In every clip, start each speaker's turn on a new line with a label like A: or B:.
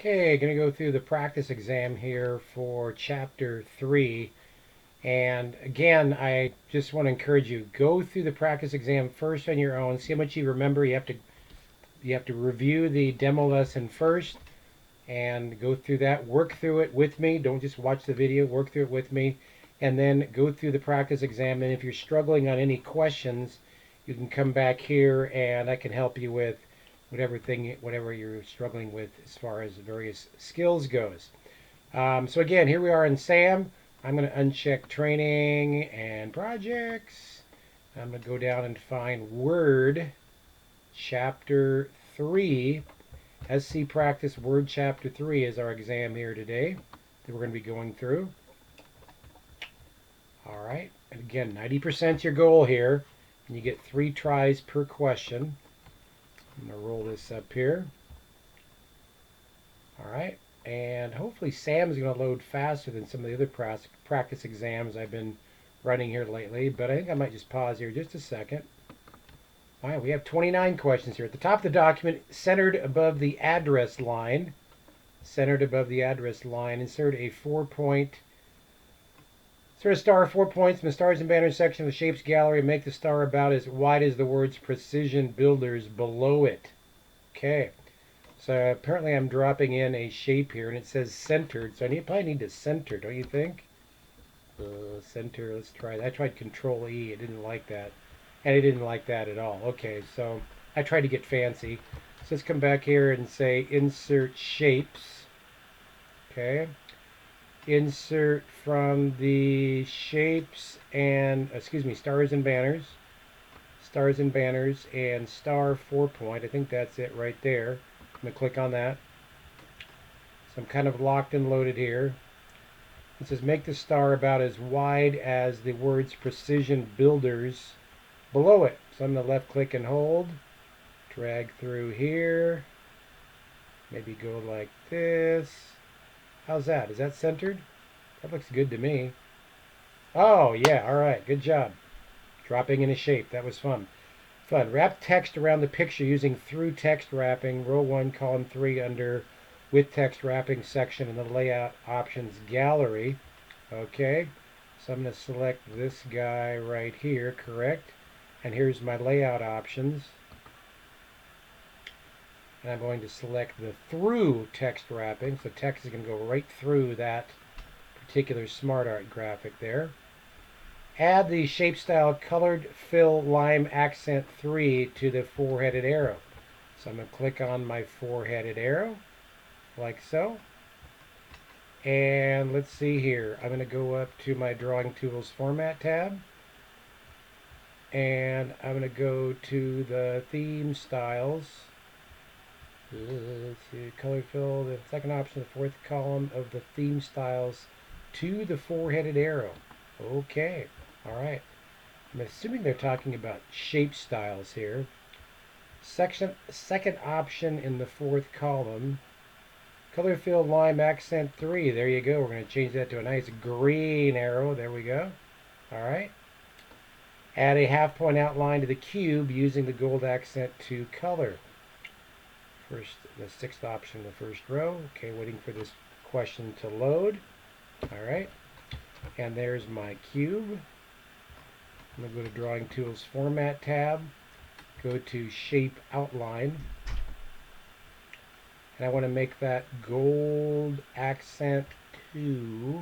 A: Okay, going to go through the practice exam here for Chapter 3. And again, I just want to encourage you, go through the practice exam first on your own. See how much you remember. You have to review the demo lesson first and go through that. Work through it with me. Don't just watch the video. Work through it with me. And then go through the practice exam. And if you're struggling on any questions, you can come back here and I can help you with whatever you're struggling with as far as various skills goes. So again, here we are in SAM. I'm going to uncheck training and projects. I'm going to go down and find Word Chapter 3. SC Practice Word Chapter 3 is our exam here today that we're going to be going through. All right. And again, 90% is your goal here. And you get 3 tries per question. I'm going to roll this up here. All right. And hopefully Sam's going to load faster than some of the other practice exams I've been running here lately. But I think I might just pause here just a second. All right, we have 29 questions here. At the top of the document, centered above the address line, insert a 4-point, insert a star 4 points in the stars and banners section of the shapes gallery and make the star about as wide as the words Precision Builders below it. Okay. So apparently I'm dropping in a shape here, and it says centered. So I probably need to center, don't you think? Center, let's try that. I tried Control E. It didn't like that. And it didn't like that at all. Okay, so I tried to get fancy. So let's come back here and say Insert Shapes. Okay. Insert from the shapes and, stars and banners. Stars and banners and star 4-point. I think that's it right there. I'm going to click on that. So I'm kind of locked and loaded here. It says make the star about as wide as the words Precision Builders below it. So I'm going to left click and hold. Drag through here. Maybe go like this. How's that? Is that centered? That looks good to me. Oh, yeah. All right. Good job. Dropping in a shape. That was fun. Wrap text around the picture using through text wrapping. Row 1, column 3 under with text wrapping section in the layout options gallery. Okay. So I'm going to select this guy right here. Correct. And here's my layout options. And I'm going to select the through text wrapping. So text is going to go right through that particular SmartArt graphic there. Add the shape style colored fill lime accent 3 to the 4-headed arrow. So I'm going to click on my 4-headed arrow like so. And let's see here. I'm going to go up to my Drawing Tools Format tab. And I'm going to go to the theme styles. Let's see, color fill, the second option, the 4th column of the theme styles to the 4-headed arrow. Okay, all right. I'm assuming they're talking about shape styles here. Second option in the 4th column, color fill lime accent 3. There you go. We're going to change that to a nice green arrow. There we go. All right. Add a half-point outline to the cube using the gold accent 2 color. First, the 6th option in the first row. Okay, waiting for this question to load. All right. And there's my cube. I'm going to go to Drawing Tools Format tab. Go to Shape Outline. And I want to make that gold accent 2.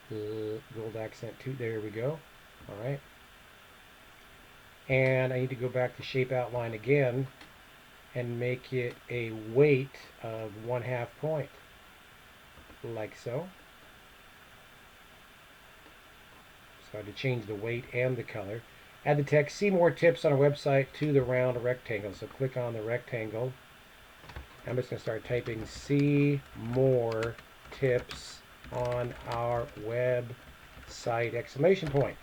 A: Gold accent 2. There we go. All right. And I need to go back to Shape Outline again and make it a weight of 1/2 point. Like so. So I had to change the weight and the color. Add the text, see more tips on our website to the round rectangle. So click on the rectangle. I'm just going to start typing see more tips on our website, exclamation point.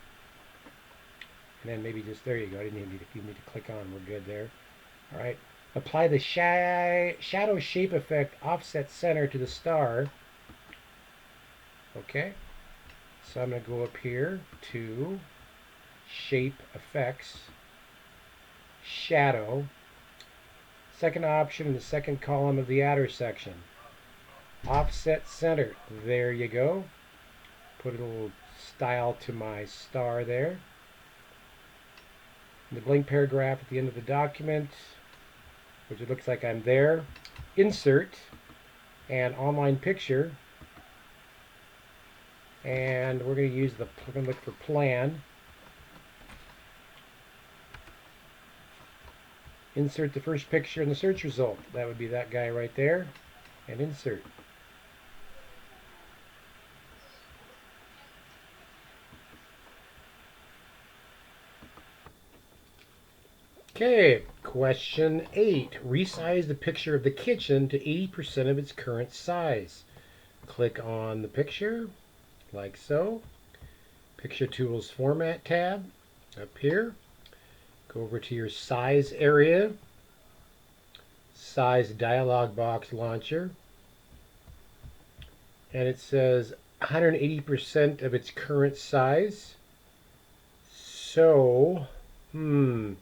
A: And then maybe just, there you go. I didn't need to click on. We're good there. All right. Apply the shadow shape effect offset center to the star. Okay. So I'm going to go up here to Shape Effects, Shadow. Second option in the second column of the outer section. Offset center. There you go. Put a little style to my star there. The blank paragraph at the end of the document, which it looks like I'm there. Insert and online picture. And we're going to use we're going to look for plan. Insert the first picture in the search result. That would be that guy right there. And insert. Okay, question 8. Resize the picture of the kitchen to 80% of its current size. Click on the picture, like so. Picture Tools Format tab, up here. Go over to your size area. Size dialog box launcher. And it says 180% of its current size. So, I'm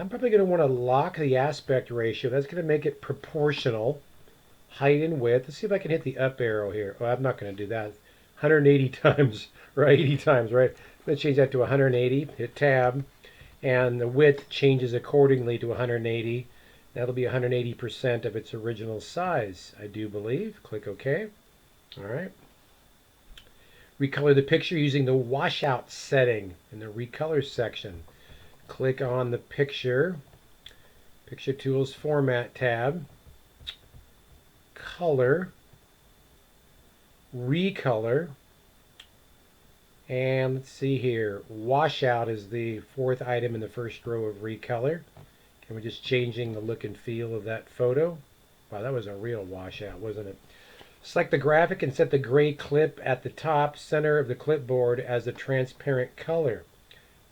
A: probably going to want to lock the aspect ratio. That's going to make it proportional. Height and width. Let's see if I can hit the up arrow here. Oh, I'm not going to do that. 180 times, or 80 times, right? I'm going to change that to 180. Hit tab. And the width changes accordingly to 180. That'll be 180% of its original size, I do believe. Click OK. All right. Recolor the picture using the washout setting in the recolor section. Click on the picture, Picture Tools Format tab, Color, Recolor, and let's see here, Washout is the fourth item in the first row of Recolor. And we're just changing the look and feel of that photo. Wow, that was a real washout, wasn't it? Select the graphic and set the gray clip at the top center of the clipboard as a transparent color.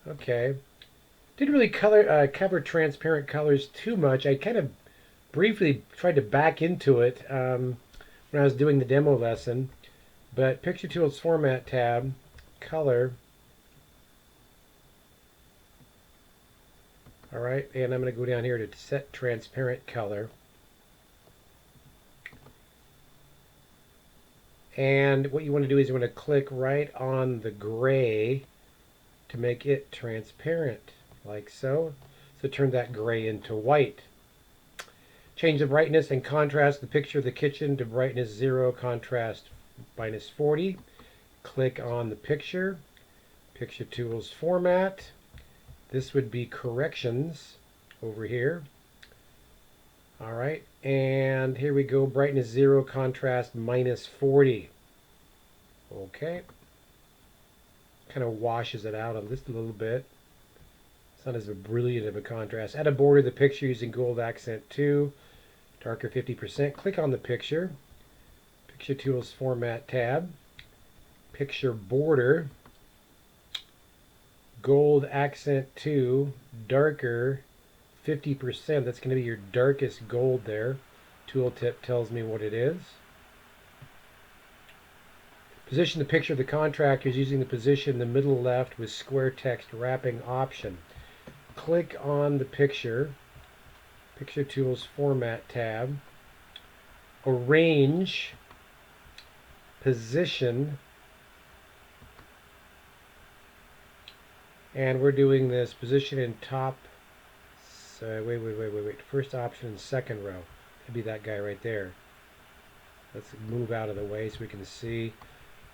A: Okay. Didn't really cover transparent colors too much. I kind of briefly tried to back into it when I was doing the demo lesson. But Picture Tools Format tab, Color. All right, and I'm going to go down here to set transparent color. And what you want to do is you want to click right on the gray to make it transparent. Like so. So turn that gray into white. Change the brightness and contrast of the picture of the kitchen to brightness 0, contrast -40. Click on the picture, Picture Tools Format. This would be corrections over here. All right, and here we go, brightness 0, contrast -40. Okay. Kind of washes it out on just a little bit. It's not as brilliant of a contrast. Add a border to the picture using gold accent 2, darker 50%. Click on the picture, Picture Tools Format tab, Picture Border, gold accent 2, darker 50%. That's going to be your darkest gold there. Tooltip tells me what it is. Position the picture of the contractors using the position in the middle left with square text wrapping option. Click on the picture, Picture Tools Format tab, Arrange, Position, and we're doing this position in top, wait, first option in second row. That'd be that guy right there. Let's move out of the way so we can see.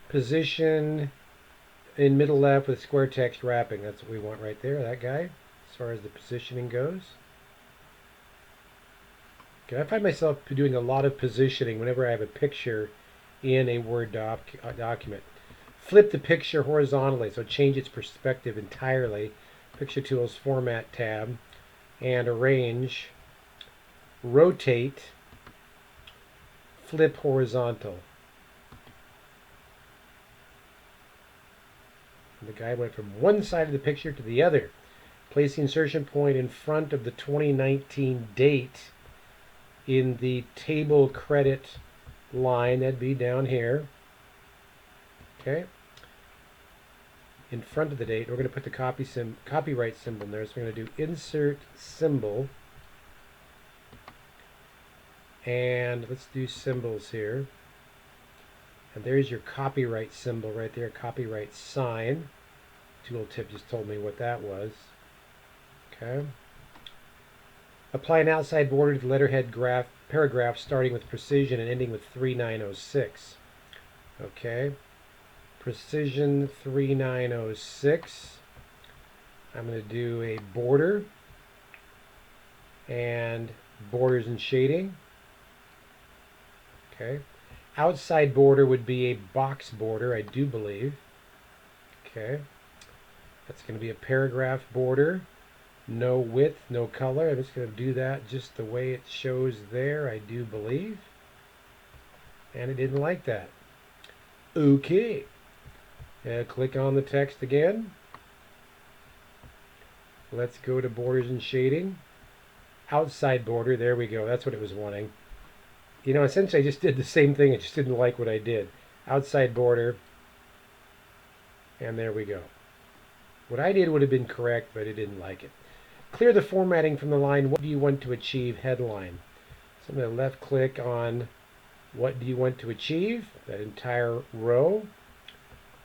A: Position in middle left with square text wrapping. That's what we want right there, that guy, as far as the positioning goes. Okay, I find myself doing a lot of positioning whenever I have a picture in a Word document. Flip the picture horizontally, so change its perspective entirely. Picture Tools Format tab, and Arrange, Rotate, Flip Horizontal. And the guy went from one side of the picture to the other. Place the insertion point in front of the 2019 date in the table credit line. That'd be down here. Okay. In front of the date, we're going to put the copyright symbol in there. So we're going to do insert symbol. And let's do symbols here. And there's your copyright symbol right there, copyright sign. Tooltip just told me what that was. Okay. Apply an outside border to the letterhead paragraph starting with precision and ending with 3906. Okay. Precision 3906. I'm going to do a border and borders and shading. Okay. Outside border would be a box border, I do believe. Okay. That's going to be a paragraph border. No width, no color. I'm just going to do that just the way it shows there, I do believe. And it didn't like that. Okay. Click on the text again. Let's go to borders and shading. Outside border, there we go. That's what it was wanting. You know, essentially I just did the same thing. It just didn't like what I did. Outside border. And there we go. What I did would have been correct, but it didn't like it. Clear the formatting from the line, what do you want to achieve headline. So I'm going to left click on what do you want to achieve, that entire row.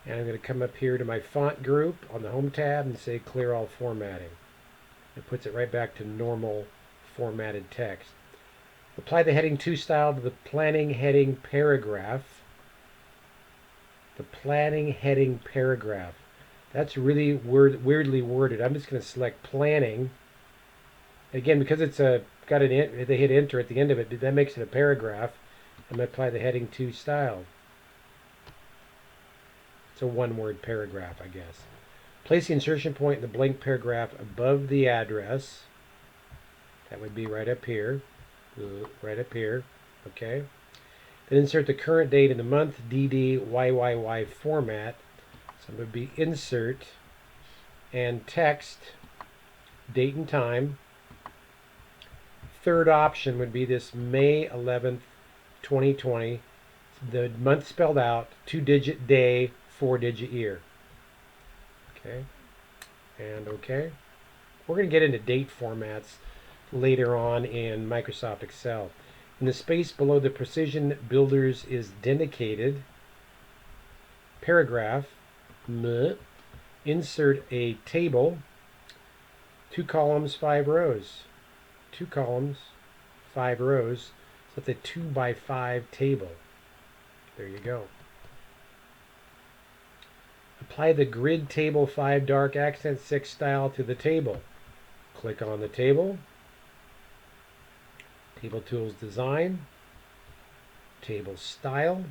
A: And I'm going to come up here to my font group on the home tab and say clear all formatting. It puts it right back to normal formatted text. Apply the heading 2 style to the planning heading paragraph. The planning heading paragraph. That's really weirdly worded. I'm just going to select planning. Again, because it's got an they hit enter at the end of it, that makes it a paragraph. I'm going to apply the heading 2 style. It's a one-word paragraph, I guess. Place the insertion point in the blank paragraph above the address. That would be right up here. Right up here. Okay. Then insert the current date in the month, DD, YYY format. So it would be insert and text, date and time. Third option would be this May 11th, 2020. The month spelled out, 2-digit day, 4-digit year. Okay. And okay. We're going to get into date formats later on in Microsoft Excel. In the space below the precision builders is dedicated. Paragraph. Insert a table. 2 columns, 5 rows. 2 columns, 5 rows. So it's a 2x5 table. There you go. Apply the grid table 5 dark accent 6 style to the table. Click on the table. Table Tools Design. Table Style.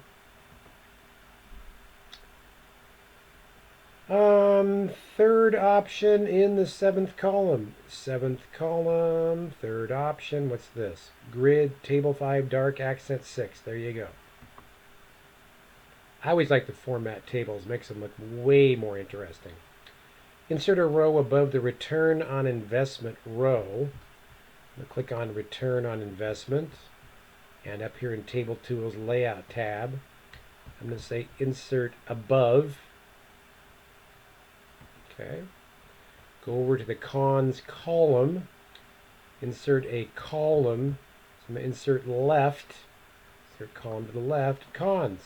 A: Third option in the 7th column. 7th column, third option. What's this? Grid, Table 5, Dark, Accent 6. There you go. I always like to format tables. Makes them look way more interesting. Insert a row above the Return on Investment row. I'm going to click on Return on Investment. And up here in Table Tools Layout tab, I'm going to say Insert Above. Okay. Go over to the cons column. Insert a column. So I'm going to insert left. Insert column to the left. Cons.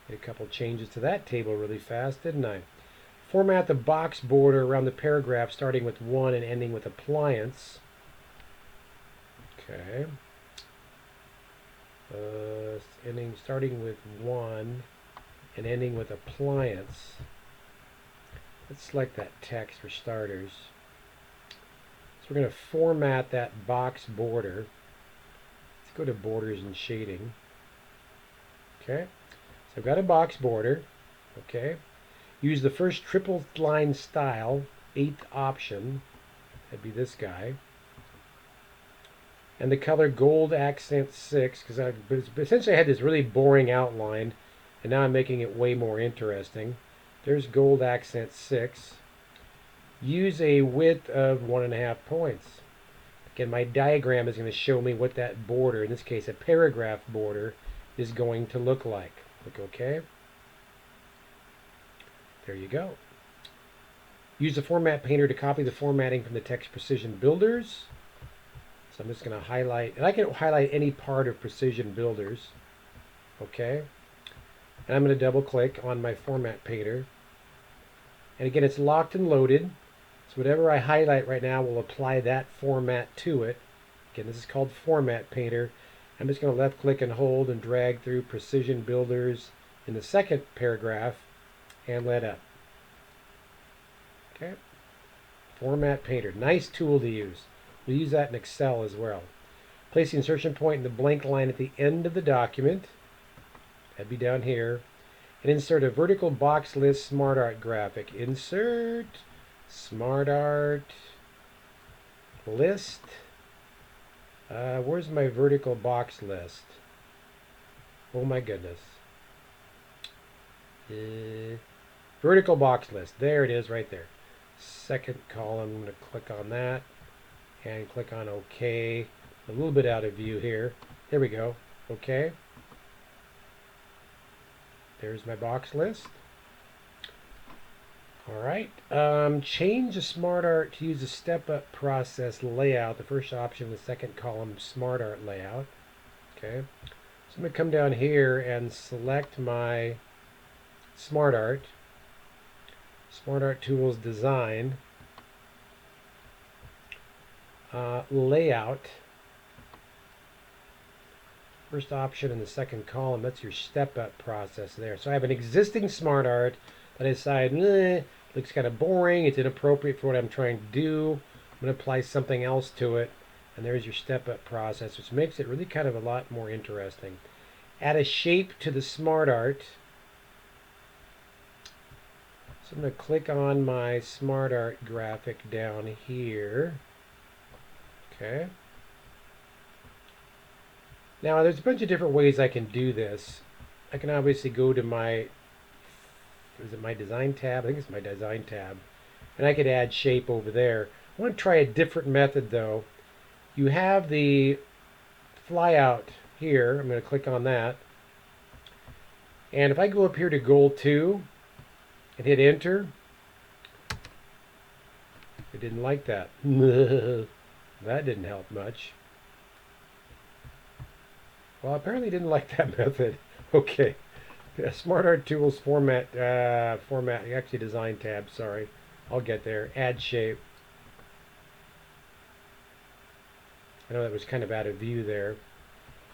A: Made a couple changes to that table really fast, didn't I? Format the box border around the paragraph starting with 1 and ending with appliance. Okay. Starting with 1 and ending with appliance. Let's select that text for starters. So we're going to format that box border. Let's go to borders and shading. Okay. So I've got a box border. Okay. Use the first triple line style, 8th option. That'd be this guy. And the color gold accent 6, because essentially I had this really boring outline, and now I'm making it way more interesting. There's gold accent 6. Use a width of 1.5 points. Again, my diagram is going to show me what that border, in this case a paragraph border, is going to look like. Click OK. There you go. Use the Format Painter to copy the formatting from the Text Precision Builders. So I'm just going to highlight, and I can highlight any part of Precision Builders. Okay. And I'm going to double click on my format painter. And again, it's locked and loaded. So whatever I highlight right now will apply that format to it. Again, this is called Format Painter. I'm just going to left click and hold and drag through Precision Builders in the second paragraph and let up. Okay. Format Painter. Nice tool to use. We'll use that in Excel as well. Place the insertion point in the blank line at the end of the document. That'd be down here. And insert a vertical box list smartart graphic. Insert smartart list. Where's my vertical box list? Oh my goodness. Vertical box list. There it is right there. Second column. I'm going to click on that and click on OK. A little bit out of view here. There we go. OK. There's my box list. All right. Change the smartart to use the step-up process layout. The first option, the second column, smartart layout. Okay. So I'm going to come down here and select my smartart. Smartart Tools Design. Layout. First option in the second column, that's your step-up process there. So I have an existing smartart that I decide, looks kind of boring, it's inappropriate for what I'm trying to do. I'm going to apply something else to it, and there's your step-up process, which makes it really kind of a lot more interesting. Add a shape to the smartart. So I'm going to click on my smartart graphic down here. Okay. Now there's a bunch of different ways I can do this. I can obviously go to my, is it my design tab? I think it's my design tab. And I could add shape over there. I want to try a different method though. You have the flyout here. I'm going to click on that. And if I go up here to goal 2 and hit enter, I didn't like that. That didn't help much. Well, apparently didn't like that method. Okay. Yeah, SmartArt Tools format, actually design tab, sorry. I'll get there. Add shape. I know that was kind of out of view there.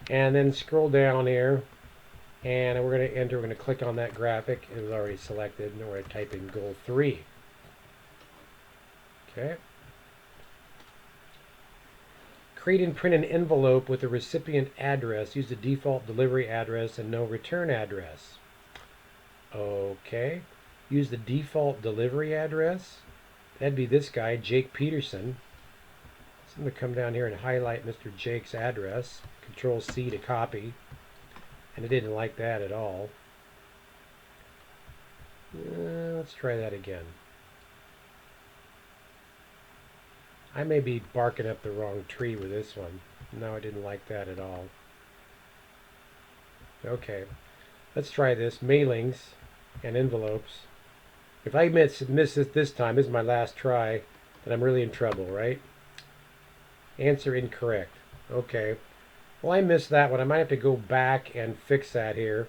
A: And then scroll down here. And we're going to enter, we're going to click on that graphic. It was already selected. And we're going to type in goal 3. Okay. Create and print an envelope with a recipient address. Use the default delivery address and no return address. Okay. Use the default delivery address. That'd be this guy, Jake Peterson. So I'm going to come down here and highlight Mr. Jake's address. Control C to copy. And I didn't like that at all. Let's try that again. I may be barking up the wrong tree with this one. No, I didn't like that at all. Okay, let's try this. Mailings and envelopes. If I miss this time, this is my last try, then I'm really in trouble, right? Answer incorrect. Okay. Well, I missed that one. I might have to go back and fix that here.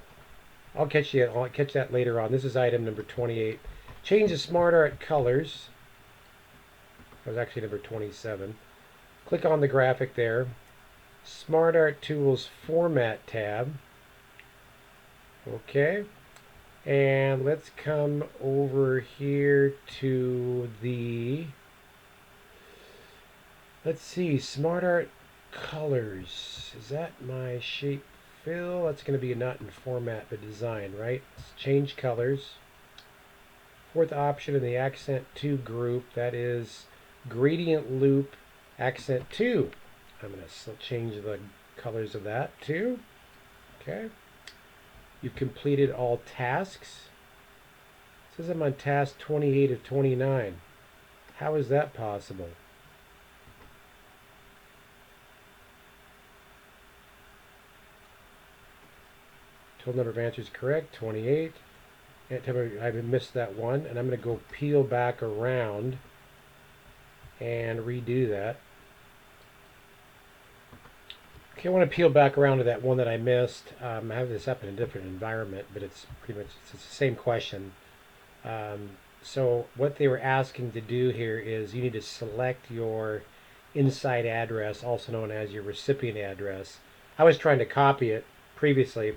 A: I'll catch that later on. This is item number 28. Change the SmartArt colors. That was actually number 27. Click on the graphic there. SmartArt Tools Format tab. Okay. And let's come over here to the, let's see, SmartArt colors. Is that my shape fill? That's going to be not in format but design, right? Let's change colors. Fourth option in the accent 2 group, that is gradient loop accent 2. I'm going to change the colors of that too. Okay. You've completed all tasks. It says I'm on task 28 of 29. How is that possible? Total number of answers correct, 28. I missed that one, and I'm going to go peel back around and redo that. Okay, I want to peel back around to that one that I missed. I have this up in a different environment, but it's pretty much it's the same question. So what they were asking to do here is you need to select your inside address, also known as your recipient address. I was trying to copy it previously.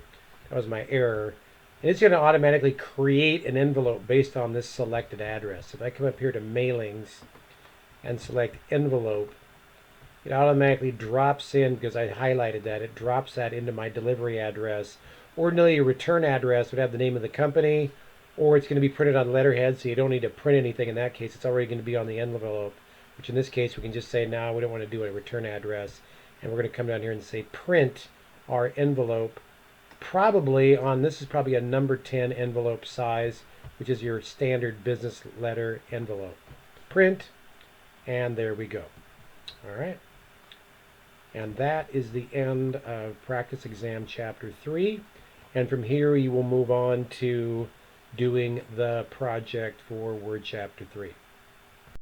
A: That was my error. And it's going to automatically create an envelope based on this selected address. If I come up here to mailings and select envelope, it automatically drops in, because I highlighted that, it drops that into my delivery address. Ordinarily, a return address would have the name of the company, or it's going to be printed on letterhead, so you don't need to print anything in that case. It's already going to be on the envelope, which in this case, we can just say, no, we don't want to do a return address. And we're going to come down here and say print our envelope. Probably on, this is probably a number 10 envelope size, which is your standard business letter envelope. Print, and there we go. All right. And that is the end of practice exam chapter 3. And from here you will move on to doing the project for Word chapter 3.